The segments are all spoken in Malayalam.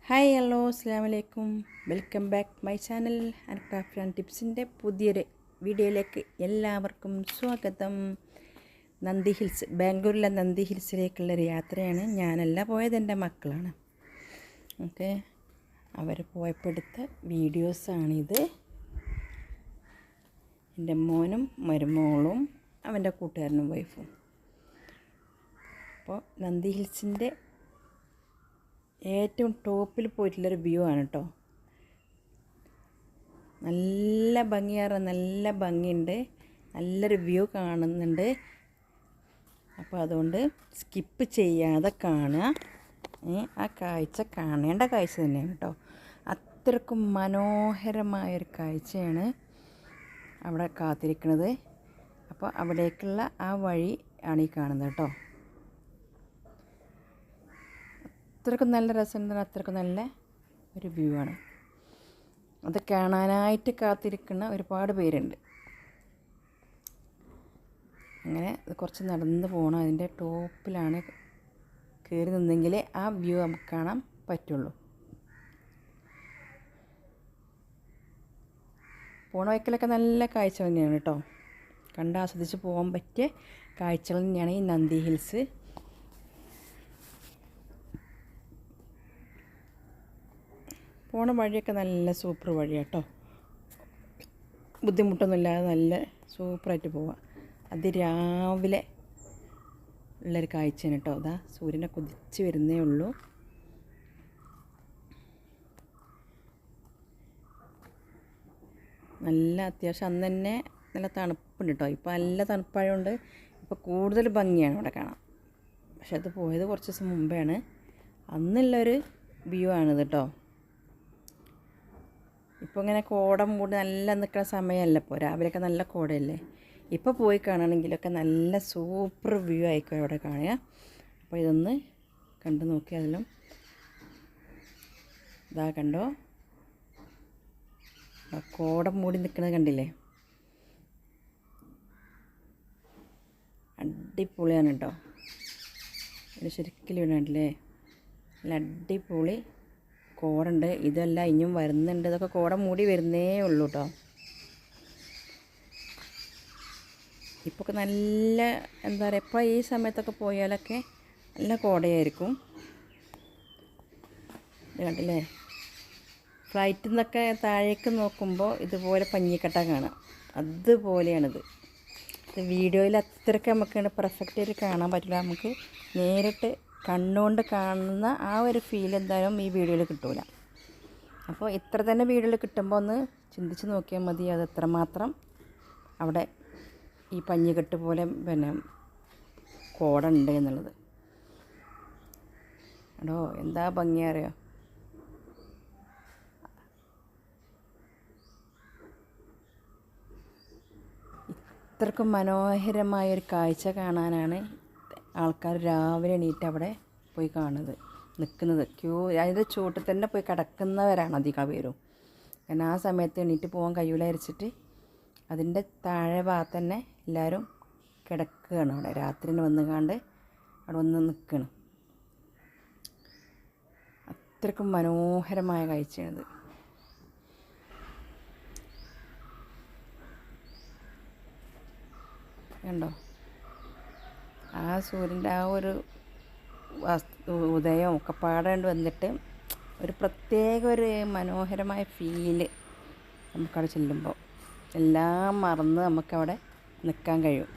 ഹായ് ഹലോ അസ്സലാമു അലൈക്കും. Welcome back my channel and craft and ടിപ്സിൻ്റെ പുതിയൊരു വീഡിയോയിലേക്ക് എല്ലാവർക്കും സ്വാഗതം. നന്ദി ഹിൽസ്, ബാംഗ്ലൂരിലെ നന്ദി ഹിൽസിലേക്കുള്ളൊരു യാത്രയാണ്. ഞാനല്ല പോയത്, എൻ്റെ മക്കളാണ്. ഓക്കെ, അവർ പോയപ്പോൾ എടുത്ത വീഡിയോസാണിത്. എൻ്റെ മോനും മരുമോളും അവൻ്റെ കൂട്ടുകാരനും വൈഫും. അപ്പോൾ നന്ദി ഹിൽസിൻ്റെ ഏറ്റവും ടോപ്പിൽ പോയിട്ടുള്ളൊരു വ്യൂ ആണ് കേട്ടോ. നല്ല നല്ല ഭംഗിയുണ്ട്, നല്ലൊരു വ്യൂ കാണുന്നുണ്ട്. അപ്പോൾ അതുകൊണ്ട് സ്കിപ്പ് ചെയ്യാതെ കാണുക. ആ കാഴ്ച കാണേണ്ട കാഴ്ച തന്നെയാണ് കേട്ടോ. അത്രക്കും മനോഹരമായൊരു കാഴ്ചയാണ് അവിടെ കാത്തിരിക്കുന്നത്. അപ്പോൾ അവിടേക്കുള്ള ആ വഴി ആണ് ഈ കാണുന്നത് കേട്ടോ. അത്രക്കും നല്ല രസമുണ്ട്, അത്രക്കും നല്ല ഒരു വ്യൂ ആണ്. അത് കാണാനായിട്ട് കാത്തിരിക്കുന്ന ഒരുപാട് പേരുണ്ട്. അങ്ങനെ കുറച്ച് നടന്ന് പോകണം. അതിൻ്റെ ടോപ്പിലാണ് കയറി നിന്നെങ്കിലേ ആ വ്യൂ നമുക്ക് കാണാൻ പറ്റുള്ളൂ. പോണ വയ്ക്കലൊക്കെ നല്ല കാഴ്ച തന്നെയാണ് കേട്ടോ. കണ്ടാസ്വദിച്ച് പോകാൻ പറ്റിയ കാഴ്ചകൾ തന്നെയാണ് ഈ നന്ദി ഹിൽസ്. പോണ വഴിയൊക്കെ നല്ല സൂപ്പർ വഴിയാണ് കേട്ടോ. ബുദ്ധിമുട്ടൊന്നുമില്ലാതെ നല്ല സൂപ്പറായിട്ട് പോവാം. അതിരാവിലെ ഉള്ളൊരു കാഴ്ചയാണ് കേട്ടോ. അതാ സൂര്യനെ കുതിച്ച് വരുന്നേ ഉള്ളൂ. നല്ല അത്യാവശ്യം അന്ന് തന്നെ നല്ല തണുപ്പുണ്ട് കേട്ടോ. ഇപ്പോൾ നല്ല തണുപ്പായതുകൊണ്ട് ഇപ്പോൾ കൂടുതൽ ഭംഗിയാണ് ഇവിടെ കാണാം. പക്ഷെ അത് പോയത് കുറച്ച് ദിവസം മുമ്പാണ്. അന്നുള്ളൊരു വ്യൂ ആണിത് കേട്ടോ. ഇപ്പോൾ ഇങ്ങനെ കോട മൂടി നല്ല നിൽക്കുന്ന സമയമല്ല. ഇപ്പോൾ രാവിലെയൊക്കെ നല്ല കോടയല്ലേ. ഇപ്പോൾ പോയി കാണുകയാണെങ്കിലൊക്കെ നല്ല സൂപ്പർ വ്യൂ ആയിരിക്കും അവിടെ കാണുക. അപ്പോൾ ഇതൊന്ന് കണ്ടു നോക്കി. അതിലും ഇതാ കണ്ടോ, കോട മൂടി നിൽക്കുന്നത് കണ്ടില്ലേ. അടിപൊളിയാണ് കേട്ടോ. ഇത് ശരിക്കും വീണല്ലേ, നല്ല അടിപൊളി കോടുണ്ട്. ഇതെല്ലാം ഇനിയും വരുന്നുണ്ട്. ഇതൊക്കെ കോട മൂടി വരുന്നേ ഉള്ളൂ കേട്ടോ. ഇപ്പോൾ നല്ല എന്താ പറയുക, ഇപ്പോൾ ഈ സമയത്തൊക്കെ പോയാലൊക്കെ നല്ല കോടയായിരിക്കും. ഇത് കണ്ടില്ലേ, ഫ്ലൈറ്റിൽ നിന്നൊക്കെ താഴേക്ക് നോക്കുമ്പോൾ ഇതുപോലെ പഞ്ഞിക്കട്ട കാണാം. അതുപോലെയാണിത്. ഇത് വീഡിയോയിൽ അത്രയ്ക്ക് നമുക്ക് പെർഫെക്റ്റായിട്ട് കാണാൻ പറ്റില്ല. നമുക്ക് നേരിട്ട് കണ്ണുകൊണ്ട് കാണുന്ന ആ ഒരു ഫീൽ എന്തായാലും ഈ വീഡിയോയിൽ കിട്ടില്ല. അപ്പോൾ ഇത്ര തന്നെ വീഡിയോയിൽ കിട്ടുമ്പോൾ ഒന്ന് ചിന്തിച്ച് നോക്കിയാൽ മതി അത് എത്രമാത്രം അവിടെ ഈ പഞ്ഞിക്കെട്ട് പോലെ കോട ഉണ്ട് എന്നുള്ളത്. എടോ എന്താ ഭംഗി അറിയോ. ഇത്രക്കും മനോഹരമായൊരു കാഴ്ച കാണാനാണ് ആൾക്കാർ രാവിലെ എണീറ്റ് അവിടെ പോയി കാണുന്നത്, നിൽക്കുന്നത്. അതിൻ്റെ ചൂട്ടിൽ തന്നെ പോയി കിടക്കുന്നവരാണ് അധികം പേരും. കാരണം ആ സമയത്ത് എണീറ്റ് പോകാൻ കഴിയില്ലായിരിച്ചിട്ട് അതിൻ്റെ താഴെ ഭാഗത്ത് തന്നെ എല്ലാവരും കിടക്കുകയാണ്. അവിടെ രാത്രി വന്നുകാണ്ട് അവിടെ വന്ന് നിൽക്കണം. അത്രക്കും മനോഹരമായ കാഴ്ചയാണിത്. കണ്ടോ, ആ സൂര്യൻ്റെ ആ ഒരു ഉദയം ഒക്കെ പാടാണ്ട് വന്നിട്ട് ഒരു പ്രത്യേക ഒരു മനോഹരമായ ഫീല് നമുക്കവിടെ ചെല്ലുമ്പോൾ എല്ലാം മറന്ന് നമുക്കവിടെ നിൽക്കാൻ കഴിയും.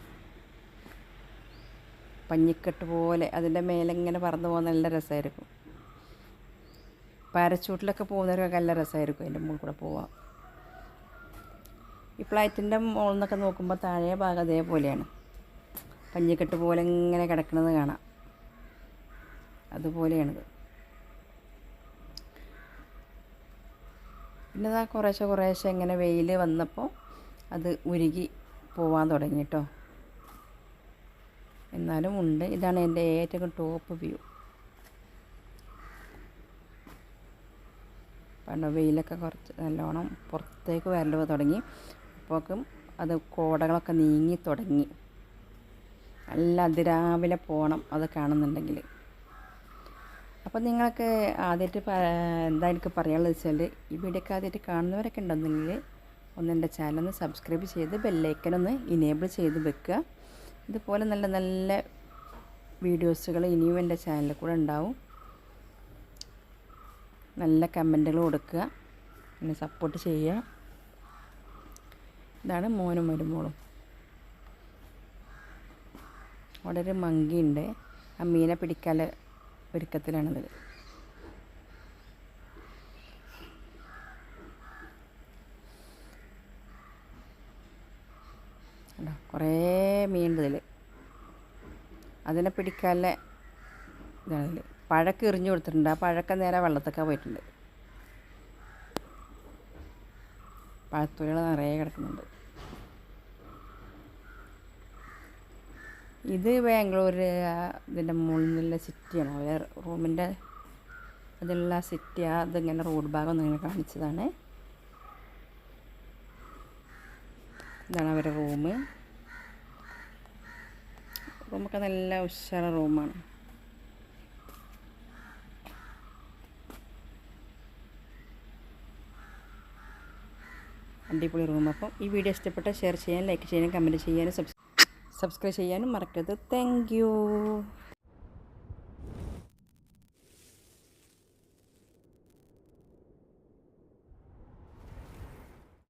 പഞ്ഞിക്കെട്ട് പോലെ അതിൻ്റെ മേലെ ഇങ്ങനെ പറന്ന് പോകുന്ന നല്ല രസമായിരിക്കും. പാരച്ചൂട്ടിലൊക്കെ പോകുന്നവരൊക്കെ നല്ല രസമായിരിക്കും അതിൻ്റെ മുകളിൽ കൂടെ പോവാം. ഈ ഫ്ലൈറ്റിൻ്റെ മുകളിൽ നിന്നൊക്കെ നോക്കുമ്പോൾ താഴെ ഭാഗം അതേപോലെയാണ്. പഞ്ഞിക്കെട്ട് പോലെ ഇങ്ങനെ കിടക്കുന്നത് കാണാം. അതുപോലെയാണിത്. പിന്നെ ഇതാ കുറേശ്ശെ ഇങ്ങനെ വെയിൽ വന്നപ്പോൾ അത് ഉരുകി പോവാൻ തുടങ്ങി കേട്ടോ. എന്നാലും ഉണ്ട്. ഇതാണ് എൻ്റെ ഏറ്റവും ടോപ്പ് വ്യൂ. പണ്ട് വെയിലൊക്കെ കുറച്ച് നല്ലോണം പുറത്തേക്ക് വരൽ തുടങ്ങി. അപ്പോഴേക്കും അത് കോടകളൊക്കെ നീങ്ങി തുടങ്ങി. നല്ല അതിരാവിലെ പോകണം അത് കാണുന്നുണ്ടെങ്കിൽ. അപ്പോൾ നിങ്ങൾക്ക് ആദ്യമായിട്ട് എന്താ എനിക്ക് പറയാനുള്ളത് വെച്ചാൽ ഈ വീഡിയോക്ക് ആദ്യമായിട്ട് കാണുന്നവരൊക്കെ ഉണ്ടെന്നുണ്ടെങ്കിൽ ഒന്ന് എൻ്റെ ചാനലൊന്ന് സബ്സ്ക്രൈബ് ചെയ്ത് ബെല്ലൈക്കനൊന്ന് ഇനേബിൾ ചെയ്ത് വെക്കുക. ഇതുപോലെ നല്ല നല്ല വീഡിയോസുകൾ ഇനിയും എൻ്റെ ചാനലിൽ കൂടെ ഉണ്ടാവും. നല്ല കമൻറ്റുകൾ കൊടുക്കുക, എന്നെ സപ്പോർട്ട് ചെയ്യുക. ഇതാണ് മോനും മരുമോളും. അവിടെ ഒരു മങ്കിയുണ്ട്, ആ മീനെ പിടിക്കാനുള്ള ഒരുക്കത്തിലാണത്. കുറേ മീനുണ്ട് ഇതിൽ. അതിനെ പിടിക്കാനുള്ള ഇതാണിതിൽ. പഴക്കം എറിഞ്ഞു കൊടുത്തിട്ടുണ്ട്, ആ പഴക്കം നേരെ വെള്ളത്തൊക്കെ പോയിട്ടുണ്ട്. പഴത്തൊലികൾ നിറയെ കിടക്കുന്നുണ്ട്. ഇത് ബാംഗ്ലൂർ ഇതിൻ്റെ മുകളിൽ നിന്നുള്ള സിറ്റിയാണോ, റൂമിൻ്റെ അതിലുള്ള സിറ്റി. അതിങ്ങനെ റോഡ് ഭാഗം ഒന്ന് ഇങ്ങനെ കാണിച്ചതാണ്. ഇതാണ് അവരുടെ റൂമൊക്കെ നല്ല ഉഷാറ റൂമാണ്. അടിപൊളി റൂം. അപ്പം ഈ വീഡിയോ ഇഷ്ടപ്പെട്ട ഷെയർ ചെയ്യാനും ലൈക്ക് ചെയ്യാനും കമൻറ്റ് ചെയ്യാനും സബ്സ്ക്രൈബ് ചെയ്യാനും മറക്കരുത്. Thank you.